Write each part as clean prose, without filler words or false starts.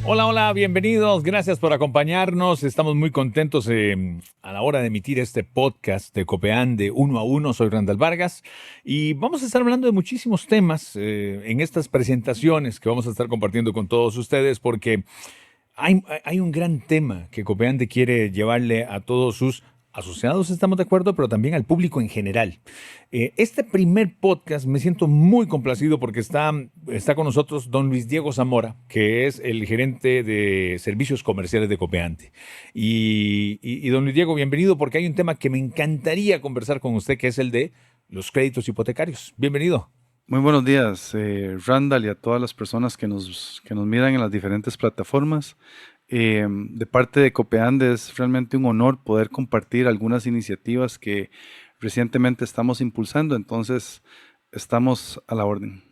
Hola, hola, bienvenidos. Gracias por acompañarnos. Estamos muy contentos a la hora de emitir este podcast de Copeán de uno a uno. Soy Randall Vargas y vamos a estar hablando de muchísimos temas en estas presentaciones que vamos a estar compartiendo con todos ustedes porque hay un gran tema que Copeande quiere llevarle a todos sus asociados, estamos de acuerdo, pero también al público en general. Este primer podcast me siento muy complacido porque está con nosotros don Luis Diego Zamora, que es el gerente de servicios comerciales de Copeande. Y don Luis Diego, bienvenido porque hay un tema que me encantaría conversar con usted, que es el de los créditos hipotecarios. Bienvenido. Muy buenos días, Randall, y a todas las personas que nos miran en las diferentes plataformas. De parte de Copeande es realmente un honor poder compartir algunas iniciativas que recientemente estamos impulsando, entonces estamos a la orden.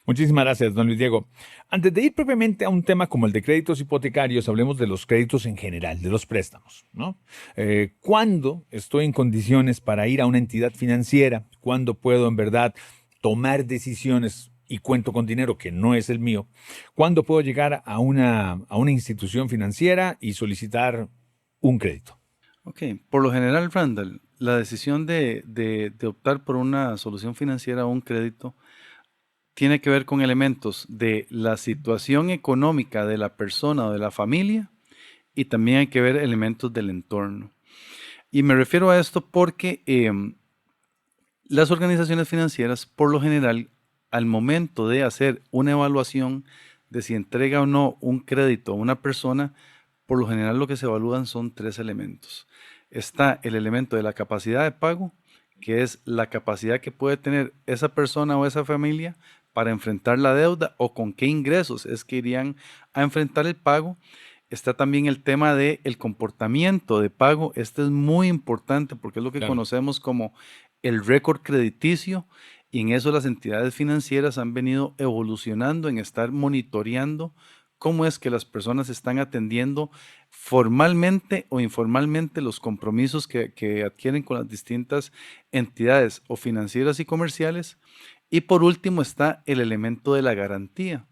Muchísimas gracias, don Luis Diego. Antes de ir propiamente a un tema como el de créditos hipotecarios, hablemos de los créditos en general, de los préstamos, ¿no? ¿Cuándo estoy en condiciones para ir a una entidad financiera? ¿Cuándo puedo en verdad tomar decisiones y cuento con dinero que no es el mío? ¿Cuándo puedo llegar a una institución financiera y solicitar un crédito? Ok, por lo general, Randall, la decisión de optar por una solución financiera o un crédito tiene que ver con elementos de la situación económica de la persona o de la familia y también hay que ver elementos del entorno. Y me refiero a esto porque las organizaciones financieras, por lo general, al momento de hacer una evaluación de si entrega o no un crédito a una persona, por lo general lo que se evalúan son tres elementos. Está el elemento de la capacidad de pago, que es la capacidad que puede tener esa persona o esa familia para enfrentar la deuda o con qué ingresos es que irían a enfrentar el pago. Está también el tema del comportamiento de pago. Este es muy importante porque es lo que Claro. conocemos como el récord crediticio y en eso las entidades financieras han venido evolucionando en estar monitoreando cómo es que las personas están atendiendo formalmente o informalmente los compromisos que adquieren con las distintas entidades o financieras y comerciales. Y por último está el elemento de la garantía,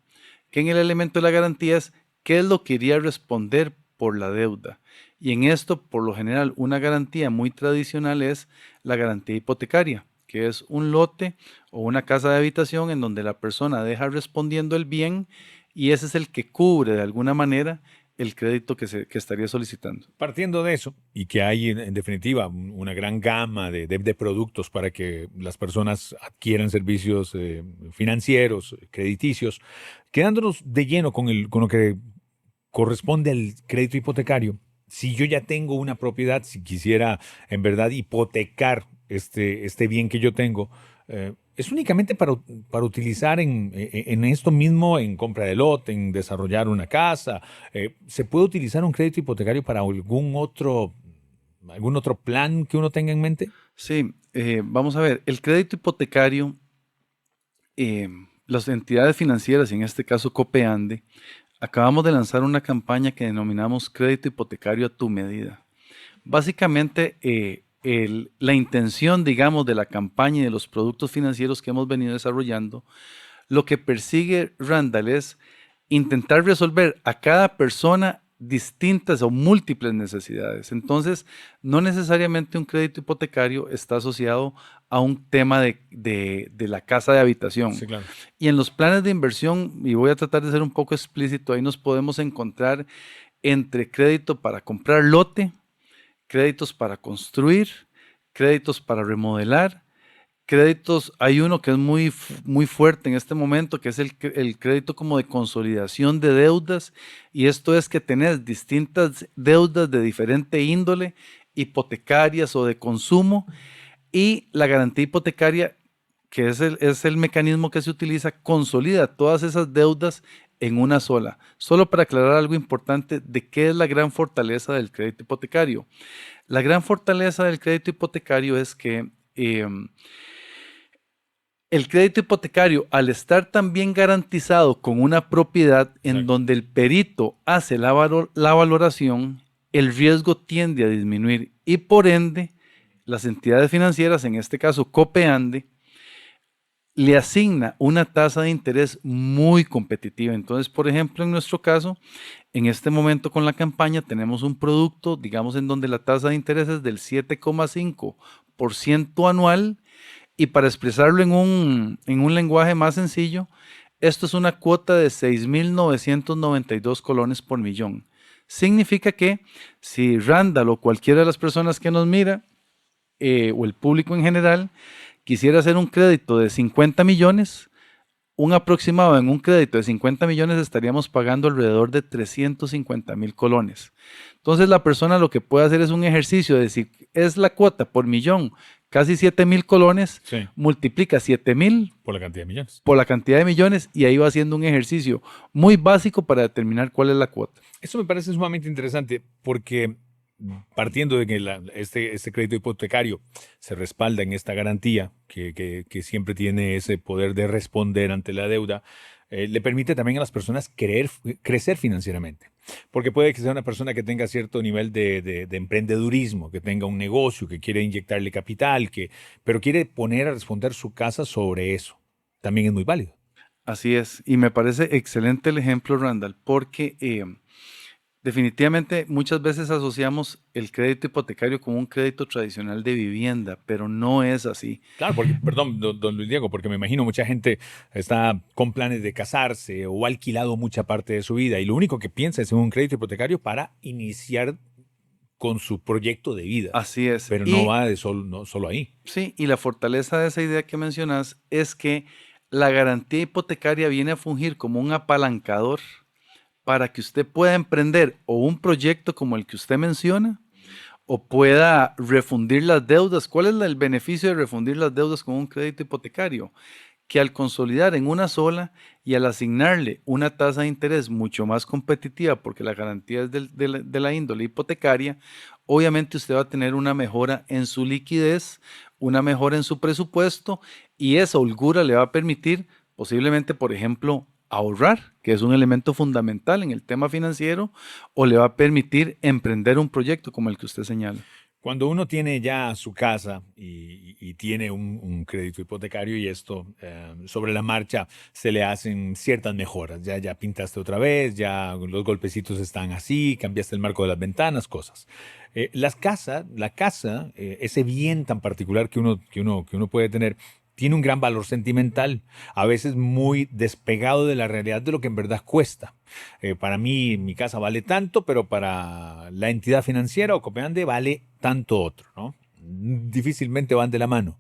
que en el elemento de la garantía es qué es lo que iría a responder por la deuda. Y en esto, por lo general, una garantía muy tradicional es la garantía hipotecaria, que es un lote o una casa de habitación en donde la persona deja respondiendo el bien y ese es el que cubre de alguna manera el crédito que estaría solicitando. Partiendo de eso, y que hay en definitiva una gran gama de productos para que las personas adquieran servicios financieros, crediticios, quedándonos de lleno con lo que corresponde al crédito hipotecario. Si yo ya tengo una propiedad, si quisiera en verdad hipotecar este bien que yo tengo, es únicamente para utilizar en esto mismo, en compra de lote, en desarrollar una casa. ¿Se puede utilizar un crédito hipotecario para algún otro plan que uno tenga en mente? Sí, vamos a ver, el crédito hipotecario, eh, las entidades financieras, y en este caso Copeande, acabamos de lanzar una campaña que denominamos Crédito Hipotecario a tu medida. Básicamente, la intención, digamos, de la campaña y de los productos financieros que hemos venido desarrollando, lo que persigue Randall es intentar resolver a cada persona distintas o múltiples necesidades. Entonces, no necesariamente un crédito hipotecario está asociado a un tema de la casa de habitación. Sí, claro. Y en los planes de inversión, y voy a tratar de ser un poco explícito, ahí nos podemos encontrar entre crédito para comprar lote, créditos para construir, créditos para remodelar, créditos, hay uno que es muy fuerte en este momento, que es el crédito como de consolidación de deudas, y esto es que tenés distintas deudas de diferente índole, hipotecarias o de consumo, y la garantía hipotecaria, que es el mecanismo que se utiliza, consolida todas esas deudas en una sola. Solo para aclarar algo importante de qué es la gran fortaleza del crédito hipotecario. La gran fortaleza del crédito hipotecario es que el crédito hipotecario, al estar también garantizado con una propiedad en Exacto. donde el perito hace la valoración, el riesgo tiende a disminuir y por ende las entidades financieras, en este caso Copeande, le asigna una tasa de interés muy competitiva. Entonces, por ejemplo, en nuestro caso, en este momento con la campaña tenemos un producto, digamos, en donde la tasa de interés es del 7,5% anual y para expresarlo en un lenguaje más sencillo, esto es una cuota de 6.992 colones por millón. Significa que si Randall o cualquiera de las personas que nos mira, o el público en general, quisiera hacer un crédito de 50 millones, un aproximado en un crédito de 50 millones estaríamos pagando alrededor de 350.000 colones. Entonces la persona lo que puede hacer es un ejercicio de si es la cuota por millón, casi 7.000 colones, Sí, multiplica 7.000 por la cantidad de millones. por la cantidad de millones y ahí va haciendo un ejercicio muy básico para determinar cuál es la cuota. Eso me parece sumamente interesante porque partiendo de que este crédito hipotecario se respalda en esta garantía que siempre tiene ese poder de responder ante la deuda, le permite también a las personas crecer financieramente. Porque puede que sea una persona que tenga cierto nivel de emprendedurismo, que tenga un negocio, que quiere inyectarle capital, pero quiere poner a responder su casa sobre eso. También es muy válido. Así es, y me parece excelente el ejemplo, Randall, porque definitivamente muchas veces asociamos el crédito hipotecario con un crédito tradicional de vivienda, pero no es así. Claro, porque, perdón, don Luis Diego, porque me imagino mucha gente está con planes de casarse o ha alquilado mucha parte de su vida y lo único que piensa es en un crédito hipotecario para iniciar con su proyecto de vida, Así es. pero no Y va de no solo ahí. sí, y la fortaleza de esa idea que mencionas es que la garantía hipotecaria viene a fungir como un apalancador para que usted pueda emprender o un proyecto como el que usted menciona o pueda refundir las deudas. ¿Cuál es el beneficio de refundir las deudas con un crédito hipotecario? Que al consolidar en una sola y al asignarle una tasa de interés mucho más competitiva, porque la garantía es de la índole hipotecaria, obviamente usted va a tener una mejora en su liquidez, una mejora en su presupuesto y esa holgura le va a permitir posiblemente, por ejemplo, ahorrar, que es un elemento fundamental en el tema financiero, o le va a permitir emprender un proyecto como el que usted señala. Cuando uno tiene ya su casa y tiene un crédito hipotecario y esto sobre la marcha se le hacen ciertas mejoras. Ya pintaste otra vez, ya los golpecitos están así, cambiaste el marco de las ventanas, cosas. La casa, ese bien tan particular que uno puede tener, tiene un gran valor sentimental, a veces muy despegado de la realidad de lo que en verdad cuesta. Para mí, mi casa vale tanto, pero para la entidad financiera o Copeande vale tanto otro, ¿no? Difícilmente van de la mano.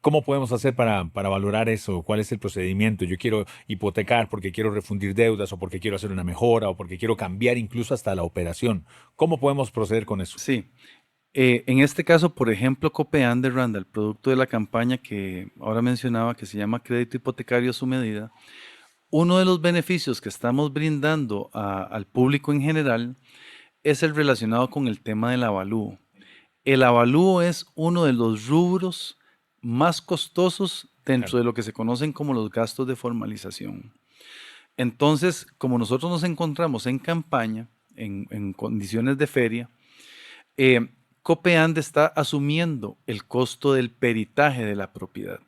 ¿Cómo podemos hacer para valorar eso? ¿Cuál es el procedimiento? Yo quiero hipotecar porque quiero refundir deudas o porque quiero hacer una mejora o porque quiero cambiar incluso hasta la operación. ¿Cómo podemos proceder con eso? Sí, en este caso, por ejemplo, Copean de Randall, producto de la campaña que ahora mencionaba, que se llama Crédito Hipotecario a su medida, uno de los beneficios que estamos brindando al público en general es el relacionado con el tema del avalúo. El avalúo es uno de los rubros más costosos Claro. dentro de lo que se conocen como los gastos de formalización. Entonces, como nosotros nos encontramos en campaña, en condiciones de feria, eh, Copeand está asumiendo el costo del peritaje de la propiedad.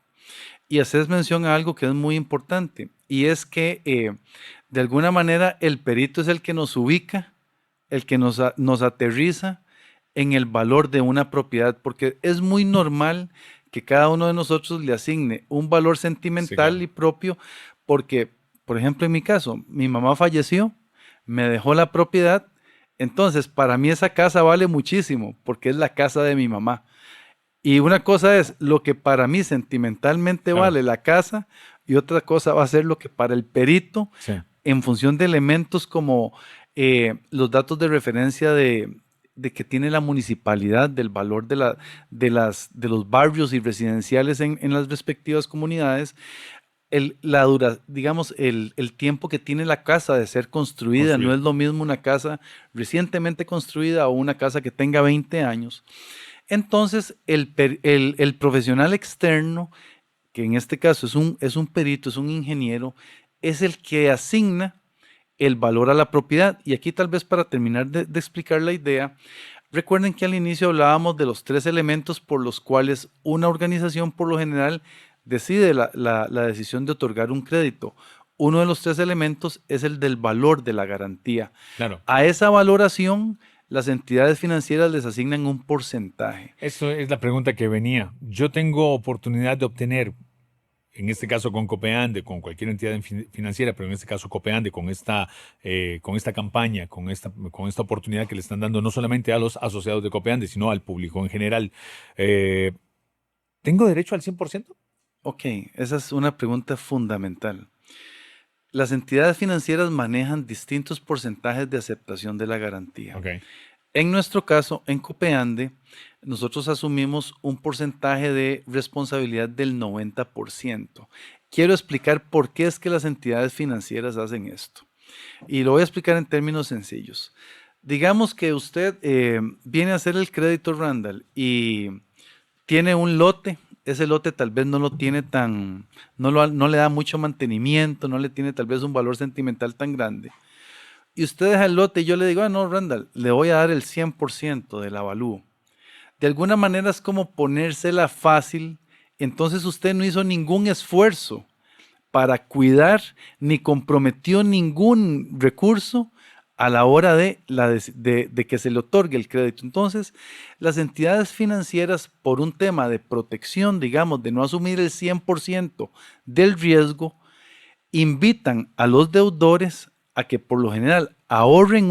Y haces mención a algo que es muy importante, y es que de alguna manera el perito es el que nos ubica, el que nos aterriza en el valor de una propiedad, porque es muy normal que cada uno de nosotros le asigne un valor Sí, sentimental claro. y propio, porque, por ejemplo, en mi caso, mi mamá falleció, me dejó la propiedad, entonces para mí esa casa vale muchísimo, porque es la casa de mi mamá. Y una cosa es lo que para mí sentimentalmente Claro. vale la casa y otra cosa va a ser lo que para el perito, Sí. en función de elementos como los datos de referencia de que tiene la municipalidad, del valor de los barrios y residenciales en las respectivas comunidades, digamos, el tiempo que tiene la casa de ser construida. No Construir. es lo mismo una casa recientemente construida o una casa que tenga 20 años. Entonces, el profesional externo, que en este caso es un perito, es un ingeniero, es el que asigna el valor a la propiedad. Y aquí tal vez para terminar de explicar la idea, recuerden que al inicio hablábamos de los tres elementos por los cuales una organización por lo general decide la decisión de otorgar un crédito, uno de los tres elementos es el del valor de la garantía. Claro. A esa valoración, las entidades financieras les asignan un porcentaje. Eso es la pregunta que venía. Yo tengo oportunidad de obtener, en este caso con Copeande, con cualquier entidad financiera, pero en este caso Copeande, con esta campaña, con esta oportunidad que le están dando no solamente a los asociados de Copeande, sino al público en general. eh, ¿Tengo derecho al 100%? Ok, esa es una pregunta fundamental. Las entidades financieras manejan distintos porcentajes de aceptación de la garantía. Ok, En nuestro caso, en Copeande, nosotros asumimos un porcentaje de responsabilidad del 90%. Quiero explicar por qué es que las entidades financieras hacen esto. Y lo voy a explicar en términos sencillos. Digamos que usted viene a hacer el crédito Randall y tiene un lote. Ese lote tal vez no lo tiene no le da mucho mantenimiento, no le tiene tal vez un valor sentimental tan grande. Y usted deja el lote y yo le digo, no, Randall, le voy a dar el 100% del avalúo. De alguna manera es como ponérsela fácil, entonces usted no hizo ningún esfuerzo para cuidar ni comprometió ningún recurso a la hora de que se le otorgue el crédito. Entonces, las entidades financieras, por un tema de protección, digamos, de no asumir el 100% del riesgo, invitan a los deudores a que por lo general ahorren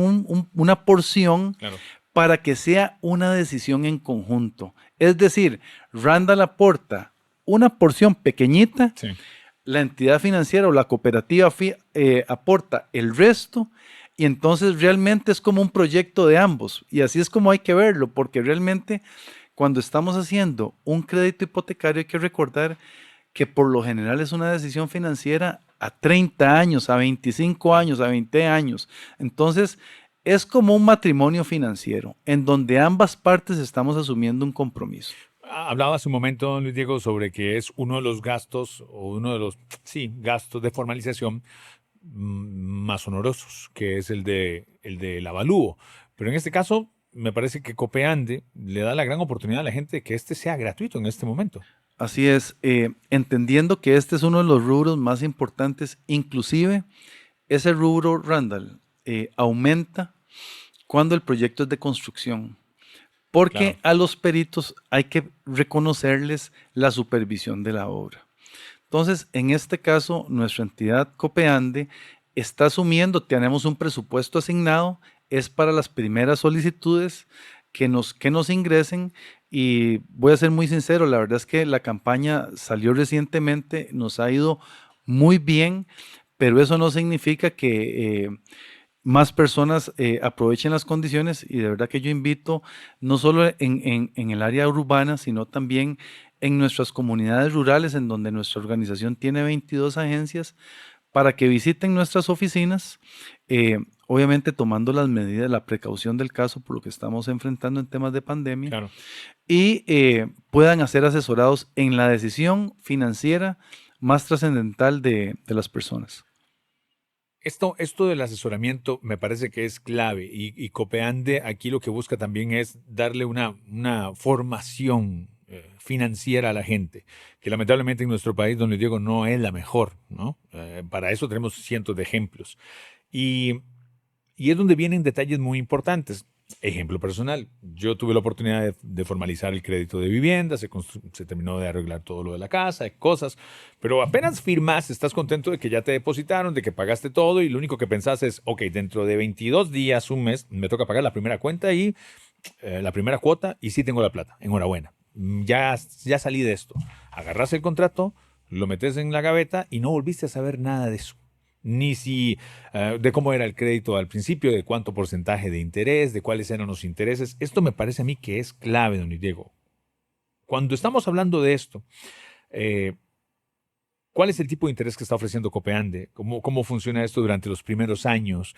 una porción claro. para que sea una decisión en conjunto. Es decir, Randall aporta una porción pequeñita, Sí. la entidad financiera o la cooperativa aporta el resto y entonces realmente es como un proyecto de ambos y así es como hay que verlo porque realmente cuando estamos haciendo un crédito hipotecario hay que recordar que por lo general es una decisión financiera a 30 años, a 25 años, a 20 años. Entonces, es como un matrimonio financiero en donde ambas partes estamos asumiendo un compromiso. Hablaba hace un momento, Luis Diego, sobre que es uno de los gastos o uno de los, sí, gastos de formalización más onerosos, que es el del avalúo. Pero en este caso, me parece que Copeande le da la gran oportunidad a la gente de que este sea gratuito en este momento. Así es, entendiendo que este es uno de los rubros más importantes, inclusive ese rubro, Randall, aumenta cuando el proyecto es de construcción. Porque Claro. a los peritos hay que reconocerles la supervisión de la obra. Entonces, en este caso, nuestra entidad Copeande está asumiendo, tenemos un presupuesto asignado, es para las primeras solicitudes que nos ingresen y voy a ser muy sincero, la verdad es que la campaña salió recientemente, nos ha ido muy bien, pero eso no significa que más personas aprovechen las condiciones y de verdad que yo invito no solo en el área urbana, sino también en nuestras comunidades rurales, en donde nuestra organización tiene 22 agencias, para que visiten nuestras oficinas, obviamente tomando las medidas, la precaución del caso por lo que estamos enfrentando en temas de pandemia, Claro. y puedan ser asesorados en la decisión financiera más trascendental de las personas. Esto del asesoramiento me parece que es clave y Copeande aquí lo que busca también es darle una formación financiera a la gente, que lamentablemente en nuestro país, don Luis Diego, no es la mejor, ¿no? Para eso tenemos cientos de ejemplos. Y, y es donde vienen detalles muy importantes. Ejemplo personal, yo tuve la oportunidad de formalizar el crédito de vivienda, se terminó de arreglar todo lo de la casa, de cosas, pero apenas firmas, estás contento de que ya te depositaron, de que pagaste todo y lo único que pensás es, ok, dentro de 22 días, un mes, me toca pagar la primera cuenta y la primera cuota y sí tengo la plata, enhorabuena, ya salí de esto. Agarras el contrato, lo metes en la gaveta y no volviste a saber nada de eso. Ni si de cómo era el crédito al principio, de cuánto porcentaje de interés, de cuáles eran los intereses. Esto me parece a mí que es clave, don Diego. Cuando estamos hablando de esto, eh, ¿cuál es el tipo de interés que está ofreciendo Copeande? ¿Cómo funciona esto durante los primeros años?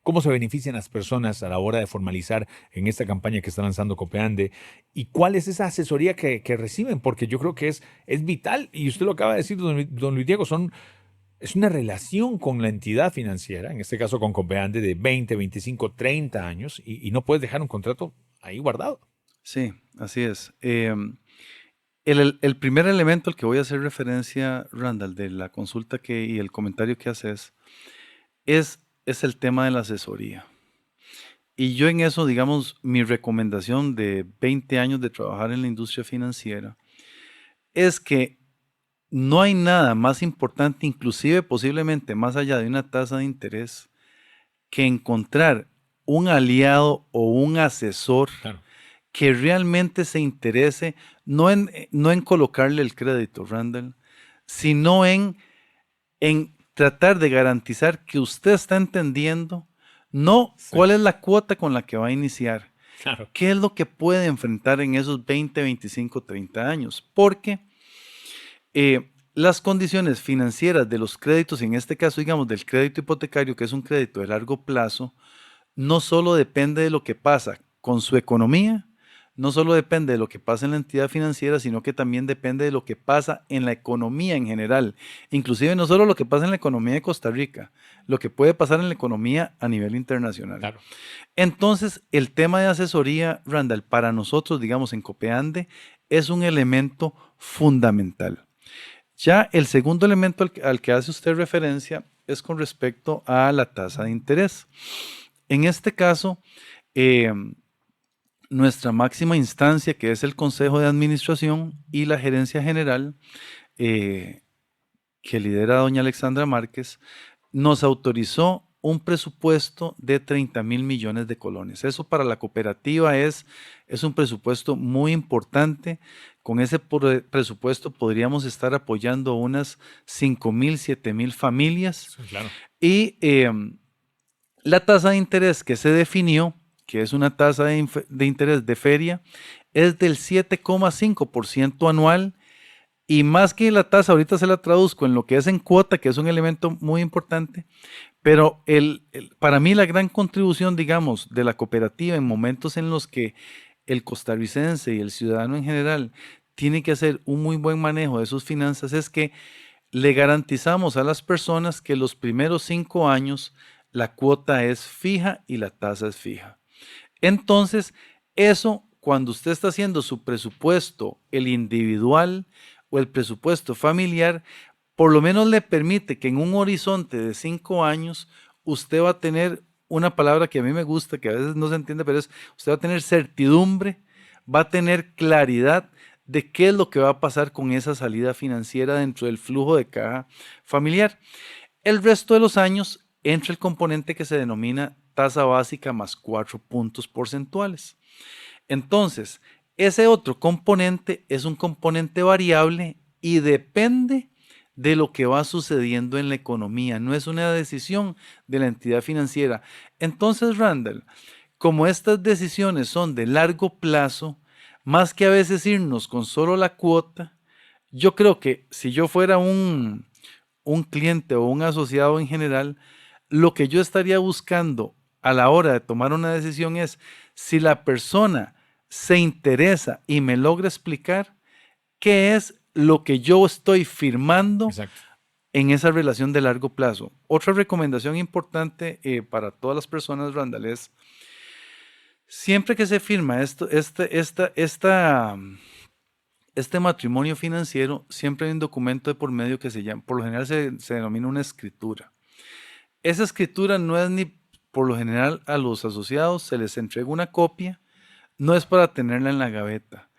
¿Cómo se benefician las personas a la hora de formalizar en esta campaña que está lanzando Copeande? ¿Y cuál es esa asesoría que reciben? Porque yo creo que es vital, y usted lo acaba de decir, don Luis Diego, es una relación con la entidad financiera, en este caso con Copeande, de 20, 25, 30 años, y no puedes dejar un contrato ahí guardado. Sí, así es. el primer elemento al que voy a hacer referencia, Randall, de la consulta y el comentario que haces, es el tema de la asesoría. Y yo en eso, digamos, mi recomendación de 20 años de trabajar en la industria financiera es que no hay nada más importante, inclusive posiblemente más allá de una tasa de interés, que encontrar un aliado o un asesor Claro. que realmente se interese no en colocarle el crédito, Randall, sino en tratar de garantizar que usted está entendiendo no Sí, cuál es la cuota con la que va a iniciar, claro. qué es lo que puede enfrentar en esos 20, 25, 30 años, porque las condiciones financieras de los créditos, en este caso, digamos, del crédito hipotecario, que es un crédito de largo plazo, no solo depende de lo que pasa con su economía, no solo depende de lo que pasa en la entidad financiera, sino que también depende de lo que pasa en la economía en general. Inclusive no solo lo que pasa en la economía de Costa Rica, lo que puede pasar en la economía a nivel internacional. Claro. Entonces, el tema de asesoría, Randall, para nosotros, digamos, en Copeande, es un elemento fundamental. Ya el segundo elemento al que hace usted referencia es con respecto a la tasa de interés. En este caso, eh, nuestra máxima instancia, que es el Consejo de Administración y la Gerencia General, eh, que lidera doña Alexandra Márquez, nos autorizó un presupuesto de 30.000 millones de colones. Eso para la cooperativa es un presupuesto muy importante. Con ese presupuesto podríamos estar apoyando a unas 5.000, 7.000 familias. Sí, claro. Y la tasa de interés que se definió, que es una tasa de interés de feria, es del 7,5% anual. Y más que la tasa, ahorita se la traduzco en lo que es en cuota, que es un elemento muy importante, pero para mí la gran contribución, digamos, de la cooperativa en momentos en los que el costarricense y el ciudadano en general tiene que hacer un muy buen manejo de sus finanzas es que le garantizamos a las personas que los primeros 5 años la cuota es fija y la tasa es fija. Entonces, eso cuando usted está haciendo su presupuesto, el individual o el presupuesto familiar, por lo menos le permite que en un horizonte de 5 años usted va a tener una palabra que a mí me gusta, que a veces no se entiende, pero es usted va a tener certidumbre, va a tener claridad de qué es lo que va a pasar con esa salida financiera dentro del flujo de caja familiar. El resto de los años entra el componente que se denomina tasa básica más 4 puntos porcentuales. Entonces, ese otro componente es un componente variable y depende de lo que va sucediendo en la economía. No es una decisión de la entidad financiera. Entonces, Randall, como estas decisiones son de largo plazo, más que a veces irnos con solo la cuota, yo creo que si yo fuera un cliente o un asociado en general, lo que yo estaría buscando a la hora de tomar una decisión es si la persona se interesa y me logra explicar qué es lo que yo estoy firmando Exacto. en esa relación de largo plazo. Otra recomendación importante para todas las personas, Randall, es siempre que se firma este matrimonio financiero, siempre hay un documento de por medio que se llama, por lo general se denomina una escritura. Esa escritura no es ni, por lo general, a los asociados se les entrega una copia, no es para tenerla en la gaveta.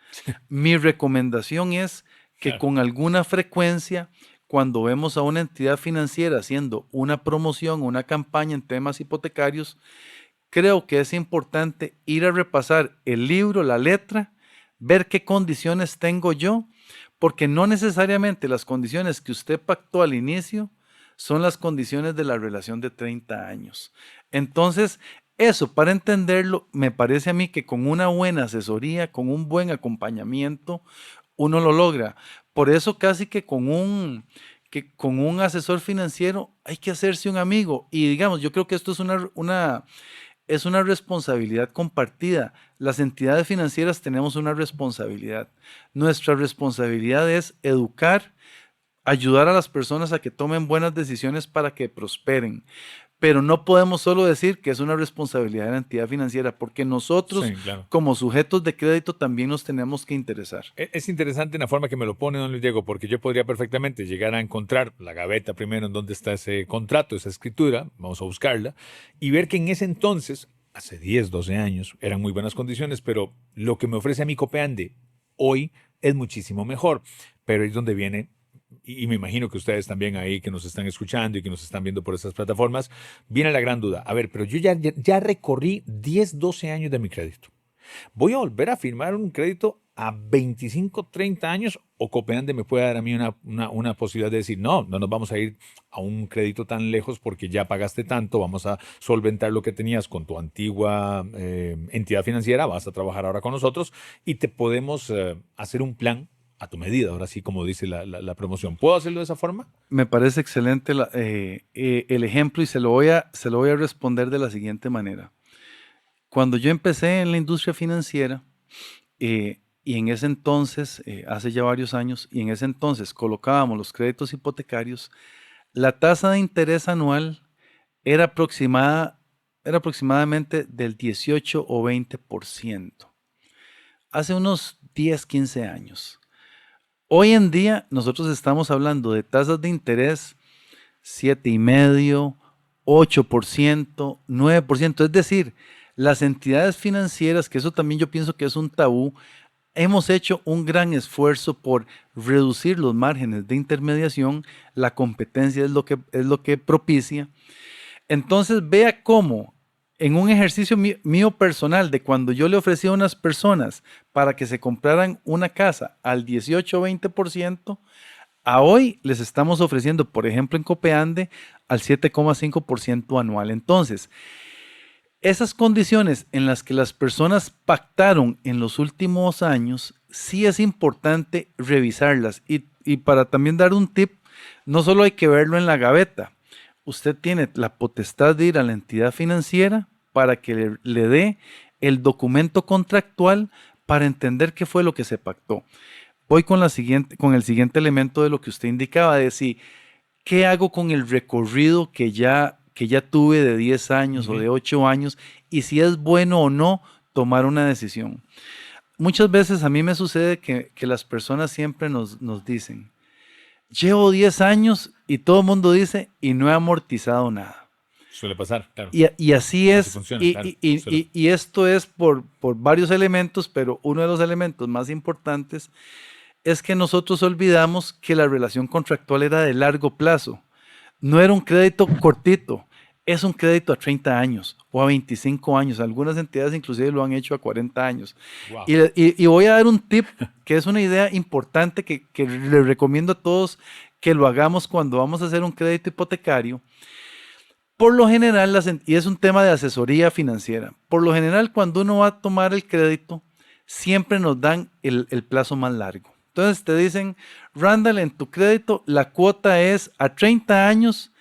Mi recomendación es que Claro. con alguna frecuencia, cuando vemos a una entidad financiera haciendo una promoción, una campaña en temas hipotecarios, creo que es importante ir a repasar el libro, la letra, ver qué condiciones tengo yo, porque no necesariamente las condiciones que usted pactó al inicio son las condiciones de la relación de 30 años. Entonces, eso, para entenderlo, me parece a mí que con una buena asesoría, con un buen acompañamiento, uno lo logra. Por eso casi que con un asesor financiero hay que hacerse un amigo. Y digamos, yo creo que esto es una responsabilidad compartida. Las entidades financieras tenemos una responsabilidad. Nuestra responsabilidad es educar, ayudar a las personas a que tomen buenas decisiones para que prosperen. pero no podemos solo decir que es una responsabilidad de la entidad financiera, porque nosotros, Sí, claro. como sujetos de crédito, también nos tenemos que interesar. Es interesante la forma que me lo pone, don Luis Diego, porque yo podría perfectamente llegar a encontrar la gaveta primero en donde está ese contrato, esa escritura, vamos a buscarla, y ver que en ese entonces, hace 10, 12 años, eran muy buenas condiciones, pero lo que me ofrece a mi Copeande hoy es muchísimo mejor. Pero es donde viene, y me imagino que ustedes también ahí que nos están escuchando y que nos están viendo por estas plataformas, viene la gran duda. A ver, pero yo ya recorrí 10, 12 años de mi crédito. ¿Voy a volver a firmar un crédito a 25, 30 años o Copeande me puede dar a mí una posibilidad de decir, no, no nos vamos a ir a un crédito tan lejos porque ya pagaste tanto, vamos a solventar lo que tenías con tu antigua entidad financiera, vas a trabajar ahora con nosotros y te podemos hacer un plan a tu medida, ahora sí, como dice la promoción? ¿Puedo hacerlo de esa forma? Me parece excelente el ejemplo y se lo voy a responder de la siguiente manera. Cuando yo empecé en la industria financiera, y en ese entonces, hace ya varios años, y en ese entonces colocábamos los créditos hipotecarios, la tasa de interés anual era aproximadamente del 18 o 20%. Hace unos 10, 15 años. Hoy en día nosotros estamos hablando de tasas de interés 7,5%, 8%, 9%. Es decir, las entidades financieras, que eso también yo pienso que es un tabú, hemos hecho un gran esfuerzo por reducir los márgenes de intermediación. La competencia es lo que propicia. Entonces vea cómo en un ejercicio mío personal de cuando yo le ofrecía a unas personas para que se compraran una casa al 18 o 20%, a hoy les estamos ofreciendo, por ejemplo, en Copeande, al 7,5% anual. Entonces, esas condiciones en las que las personas pactaron en los últimos años, sí es importante revisarlas. Y para también dar un tip, no solo hay que verlo en la gaveta. Usted tiene la potestad de ir a la entidad financiera para que le dé el documento contractual para entender qué fue lo que se pactó. Voy con el siguiente elemento de lo que usted indicaba, de decir, ¿qué hago con el recorrido que ya tuve de 10 años o de 8 años? Y si es bueno o no tomar una decisión. Muchas veces a mí me sucede que las personas siempre nos dicen, llevo 10 años y todo el mundo dice, y no he amortizado nada. Suele pasar, claro. Y así es, Así funciona, claro. y esto es por varios elementos, pero uno de los elementos más importantes es que nosotros olvidamos que la relación contractual era de largo plazo. No era un crédito cortito, es un crédito a 30 años o a 25 años. Algunas entidades inclusive lo han hecho a 40 años. Wow. Y voy a dar un tip que es una idea importante que le recomiendo a todos que lo hagamos cuando vamos a hacer un crédito hipotecario. Por lo general, y es un tema de asesoría financiera, por lo general cuando uno va a tomar el crédito, siempre nos dan el plazo más largo. Entonces te dicen, Randall, en tu crédito la cuota es a 30 años,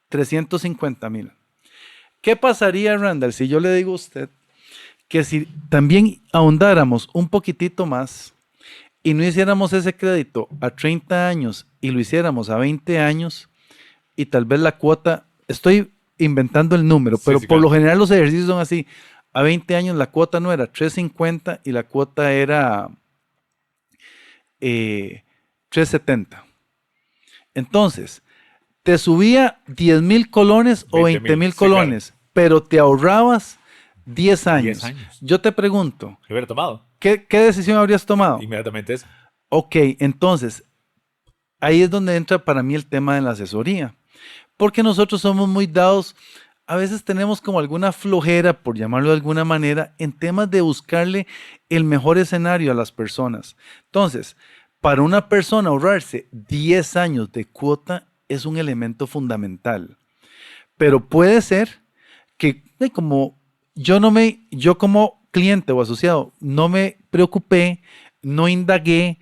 350,000. ¿Qué pasaría, Randall, si yo le digo a usted que si también ahondáramos un poquitito más y no hiciéramos ese crédito a 30 años y lo hiciéramos a 20 años y tal vez la cuota, estoy inventando el número, pero por lo general los ejercicios son así, a 20 años la cuota no era 350 y la cuota era 370. Entonces, te subía 10,000 colones o 20,000 colones, sí, claro, pero te ahorrabas 10 años. 10 años. Yo te pregunto, ¿Qué hubiera tomado? ¿Qué decisión habrías tomado? Inmediatamente esa. Ok, entonces, ahí es donde entra para mí el tema de la asesoría. Porque nosotros somos muy dados, a veces tenemos como alguna flojera, por llamarlo de alguna manera, en temas de buscarle el mejor escenario a las personas. Entonces, para una persona ahorrarse 10 años de cuota es un elemento fundamental. Pero puede ser que como yo como cliente o asociado no me preocupé, no indagué,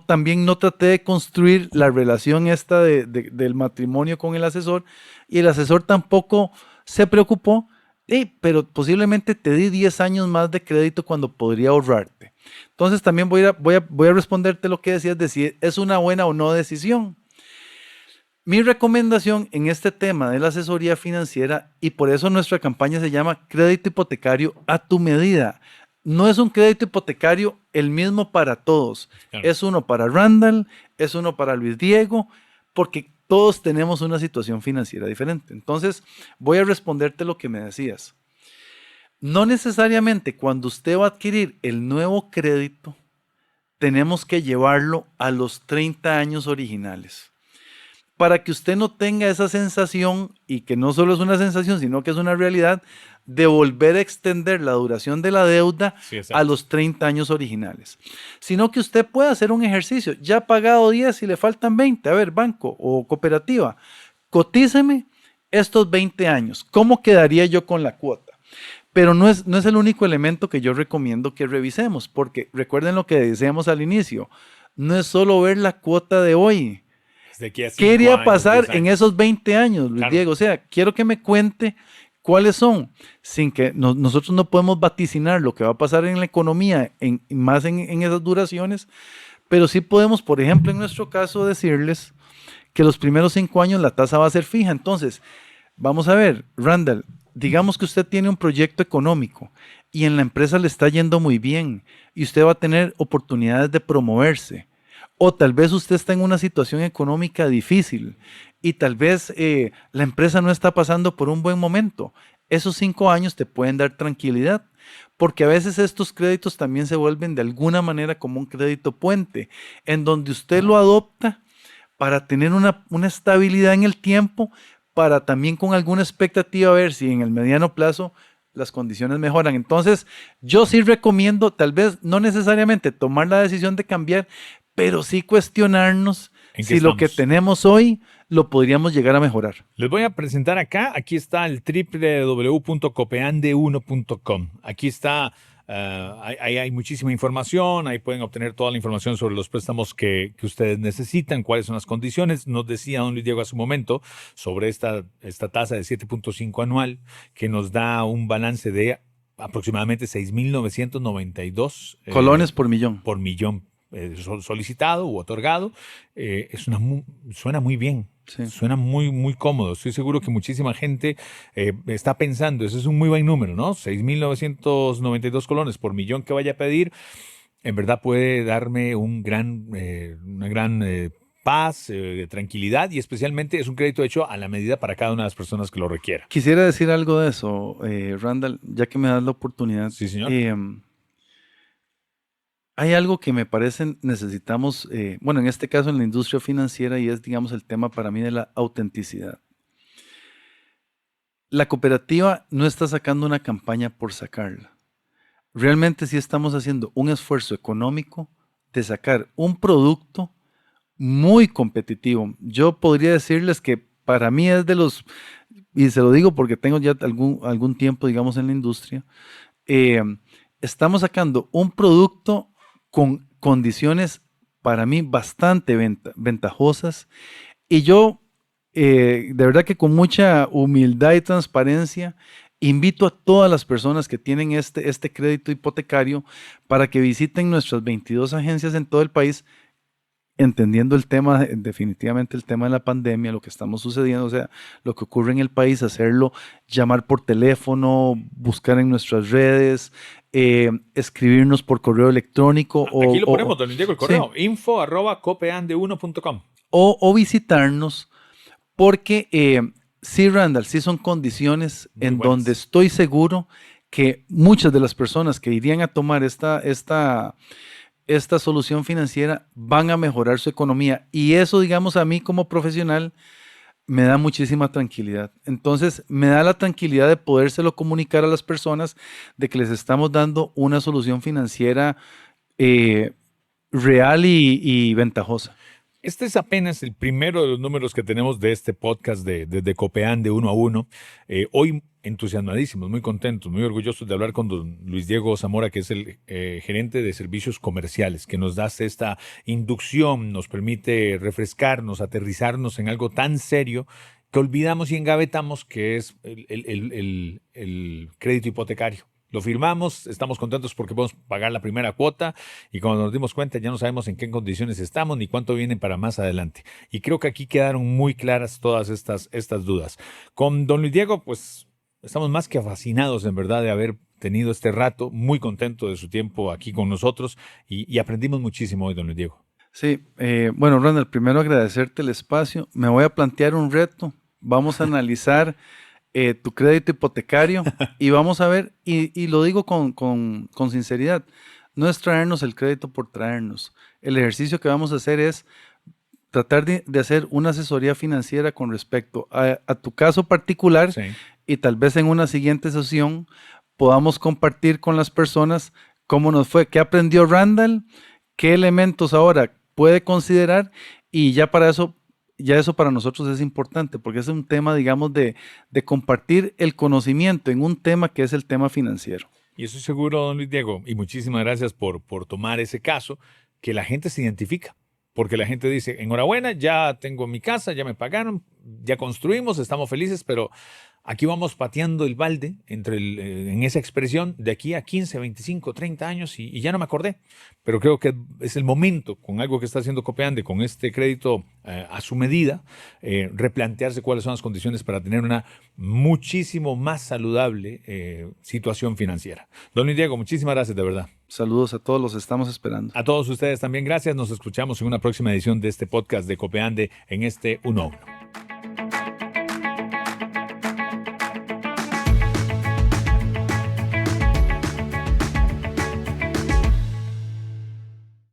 también no traté de construir la relación esta del matrimonio con el asesor, y el asesor tampoco se preocupó, pero posiblemente te di 10 años más de crédito cuando podría ahorrarte. Entonces también voy a responderte lo que decías de si es una buena o no decisión. Mi recomendación en este tema de la asesoría financiera, y por eso nuestra campaña se llama Crédito Hipotecario a tu medida. No es un crédito hipotecario el mismo para todos. Claro. Es uno para Randall, es uno para Luis Diego, porque todos tenemos una situación financiera diferente. Entonces, voy a responderte lo que me decías. No necesariamente cuando usted va a adquirir el nuevo crédito, tenemos que llevarlo a los 30 años originales. Para que usted no tenga esa sensación, y que no solo es una sensación, sino que es una realidad, de volver a extender la duración de la deuda a los 30 años originales. Sino que usted puede hacer un ejercicio. Ya ha pagado 10 y le faltan 20. A ver, banco o cooperativa, cotíceme estos 20 años. ¿Cómo quedaría yo con la cuota? Pero no es el único elemento que yo recomiendo que revisemos, porque recuerden lo que decíamos al inicio. No es solo ver la cuota de hoy. ¿Qué iría a pasar en esos 20 años, Luis Diego? O sea, quiero que me cuente cuáles son, sin que nosotros no podemos vaticinar lo que va a pasar en la economía, más en esas duraciones, pero sí podemos, por ejemplo, en nuestro caso, decirles que los primeros 5 años la tasa va a ser fija. Entonces, vamos a ver, Randall, digamos que usted tiene un proyecto económico y en la empresa le está yendo muy bien y usted va a tener oportunidades de promoverse. O tal vez usted está en una situación económica difícil y tal vez la empresa no está pasando por un buen momento. Esos 5 años te pueden dar tranquilidad, porque a veces estos créditos también se vuelven de alguna manera como un crédito puente, en donde usted lo adopta para tener una estabilidad en el tiempo, para también con alguna expectativa ver si en el mediano plazo las condiciones mejoran. Entonces, yo sí recomiendo, tal vez no necesariamente tomar la decisión de cambiar, pero sí cuestionarnos si lo que tenemos hoy lo podríamos llegar a mejorar. Les voy a presentar acá, aquí está el www.copeande1.com. Aquí está, hay muchísima información, ahí pueden obtener toda la información sobre los préstamos que ustedes necesitan, cuáles son las condiciones. Nos decía don Luis Diego hace un momento sobre esta tasa de 7.5 anual, que nos da un balance de aproximadamente 6.992 colones por millón. Por millón solicitado u otorgado. Suena muy bien. Sí. Suena muy, muy cómodo. Estoy seguro que muchísima gente está pensando, ese es un muy buen número, ¿no? 6.992 colones por millón que vaya a pedir. En verdad puede darme una gran paz, tranquilidad, y especialmente es un crédito hecho a la medida para cada una de las personas que lo requiera. Quisiera decir algo de eso, Randall, ya que me das la oportunidad. Sí, señor. Hay algo que me parece necesitamos, bueno, en este caso en la industria financiera, y es, digamos, el tema para mí de la autenticidad. La cooperativa no está sacando una campaña por sacarla. Realmente sí estamos haciendo un esfuerzo económico de sacar un producto muy competitivo. Yo podría decirles que para mí es de los, y se lo digo porque tengo ya algún tiempo, digamos, en la industria, estamos sacando un producto con condiciones para mí bastante ventajosas, y yo de verdad que con mucha humildad y transparencia invito a todas las personas que tienen este crédito hipotecario para que visiten nuestras 22 agencias en todo el país, entendiendo el tema, definitivamente el tema de la pandemia, lo que estamos sucediendo, o sea, lo que ocurre en el país, hacerlo, llamar por teléfono, buscar en nuestras redes, escribirnos por correo electrónico. Aquí lo ponemos, don Diego, el correo, sí. info@copeande1.com. O visitarnos, porque sí, Randall, sí son condiciones muy en buenas, donde estoy seguro que muchas de las personas que irían a tomar esta solución financiera van a mejorar su economía, y eso, digamos, a mí como profesional me da muchísima tranquilidad. Entonces me da la tranquilidad de podérselo comunicar a las personas de que les estamos dando una solución financiera real y ventajosa. Este es apenas el primero de los números que tenemos de este podcast de Copeande 1 a 1. Hoy entusiasmadísimos, muy contentos, muy orgullosos de hablar con don Luis Diego Zamora, que es el gerente de servicios comerciales, que nos da esta inducción, nos permite refrescarnos, aterrizarnos en algo tan serio que olvidamos y engavetamos, que es el crédito hipotecario. Lo firmamos, estamos contentos porque podemos pagar la primera cuota y cuando nos dimos cuenta ya no sabemos en qué condiciones estamos ni cuánto viene para más adelante. Y creo que aquí quedaron muy claras todas estas dudas. Con don Luis Diego, pues estamos más que fascinados en verdad de haber tenido este rato, muy contento de su tiempo aquí con nosotros y aprendimos muchísimo hoy, don Luis Diego. Sí, bueno, Randall, primero agradecerte el espacio. Me voy a plantear un reto. Vamos a analizar tu crédito hipotecario y vamos a ver, y lo digo con sinceridad, no es traernos el crédito por traernos. El ejercicio que vamos a hacer es tratar de hacer una asesoría financiera con respecto a tu caso particular Sí. y tal vez en una siguiente sesión podamos compartir con las personas cómo nos fue, qué aprendió Randall, qué elementos ahora puede considerar y ya eso para nosotros es importante porque es un tema, digamos, de compartir el conocimiento en un tema que es el tema financiero. Y estoy seguro, don Luis Diego, y muchísimas gracias por tomar ese caso, que la gente se identifica. Porque la gente dice, enhorabuena, ya tengo mi casa, ya me pagaron, ya construimos, estamos felices, pero aquí vamos pateando el balde en esa expresión de aquí a 15, 25, 30 años y ya no me acordé. Pero creo que es el momento, con algo que está haciendo Copeande, con este crédito a su medida, replantearse cuáles son las condiciones para tener una muchísimo más saludable situación financiera. Don Luis Diego, muchísimas gracias de verdad. Saludos a todos, los estamos esperando. A todos ustedes también gracias. Nos escuchamos en una próxima edición de este podcast de Copeande en este 1 a 1.